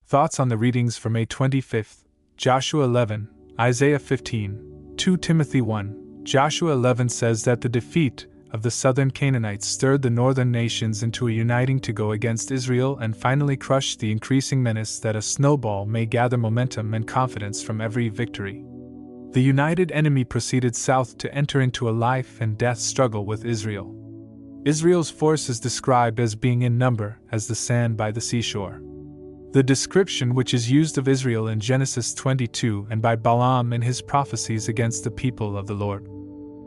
Thoughts on the readings for May 25th, Joshua 11, Isaiah 15, 2 Timothy 1. Joshua 11 says that the defeat of the southern Canaanites stirred the northern nations into a uniting to go against Israel and finally crush the increasing menace that a snowball may gather momentum and confidence from every victory. The united enemy proceeded south to enter into a life and death struggle with Israel. Israel's force is described as being in number as the sand by the seashore. The description which is used of Israel in Genesis 22 and by Balaam in his prophecies against the people of the Lord.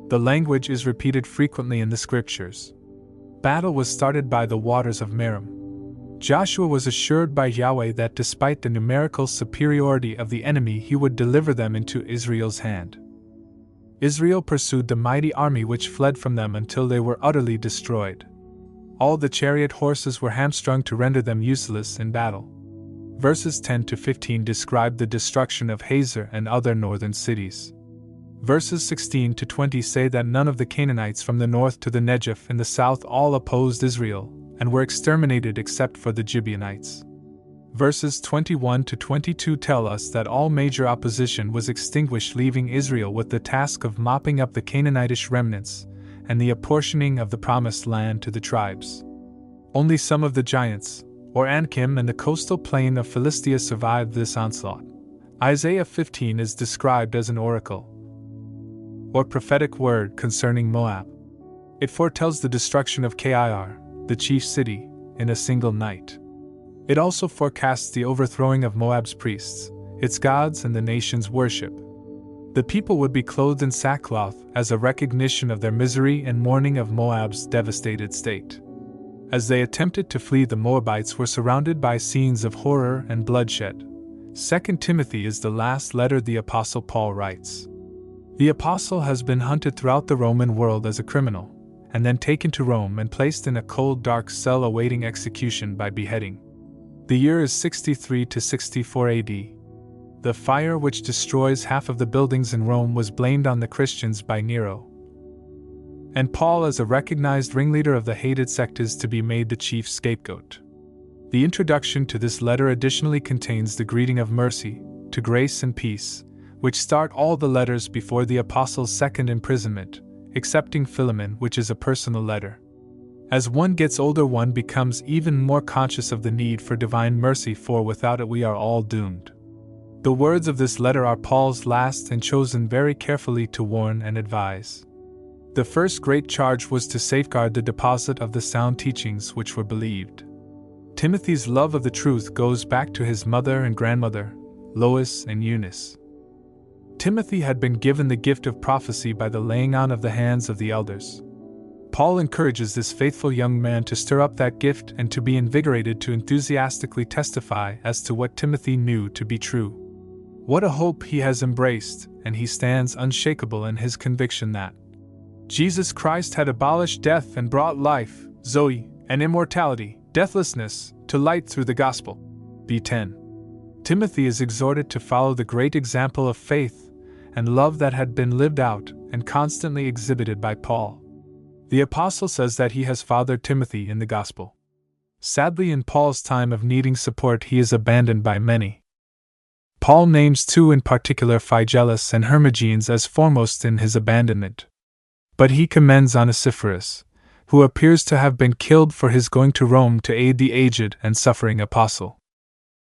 The language is repeated frequently in the scriptures. Battle was started by the waters of Merom. Joshua was assured by Yahweh that despite the numerical superiority of the enemy, he would deliver them into Israel's hand. Israel pursued the mighty army which fled from them until they were utterly destroyed. All the chariot horses were hamstrung to render them useless in battle. Verses 10 to 15 describe the destruction of Hazor and other northern cities. Verses 16 to 20 say that none of the Canaanites from the north to the Negev in the south all opposed Israel, and were exterminated except for the Gibeonites. Verses 21 to 22 tell us that all major opposition was extinguished, leaving Israel with the task of mopping up the Canaanitish remnants, and the apportioning of the promised land to the tribes. Only some of the giants, or Anakim and the coastal plain of Philistia survived this onslaught. Isaiah 15 is described as an oracle, or prophetic word concerning Moab. It foretells the destruction of Kir, the chief city, in a single night. It also forecasts the overthrowing of Moab's priests, its gods, and the nation's worship. The people would be clothed in sackcloth as a recognition of their misery and mourning of Moab's devastated state. As they attempted to flee, the Moabites were surrounded by scenes of horror and bloodshed. 2 Timothy is the last letter the Apostle Paul writes. The Apostle has been hunted throughout the Roman world as a criminal, and then taken to Rome and placed in a cold, dark cell awaiting execution by beheading. The year is 63 to 64 AD. The fire which destroys half of the buildings in Rome was blamed on the Christians by Nero. And Paul, as a recognized ringleader of the hated sect, is to be made the chief scapegoat. The introduction to this letter additionally contains the greeting of mercy, to grace and peace, which start all the letters before the apostle's second imprisonment, excepting Philemon, which is a personal letter. As one gets older, one becomes even more conscious of the need for divine mercy, for without it we are all doomed. The words of this letter are Paul's last and chosen very carefully to warn and advise. The first great charge was to safeguard the deposit of the sound teachings which were believed. Timothy's love of the truth goes back to his mother and grandmother, Lois and Eunice. Timothy had been given the gift of prophecy by the laying on of the hands of the elders. Paul encourages this faithful young man to stir up that gift and to be invigorated to enthusiastically testify as to what Timothy knew to be true. What a hope he has embraced, and he stands unshakable in his conviction that Jesus Christ had abolished death and brought life, Zoe, and immortality, deathlessness, to light through the gospel. B10. Timothy is exhorted to follow the great example of faith and love that had been lived out and constantly exhibited by Paul. The apostle says that he has fathered Timothy in the gospel. Sadly, in Paul's time of needing support, he is abandoned by many. Paul names two in particular, Phygellus and Hermogenes, as foremost in his abandonment. But he commends Onesiphorus, who appears to have been killed for his going to Rome to aid the aged and suffering apostle.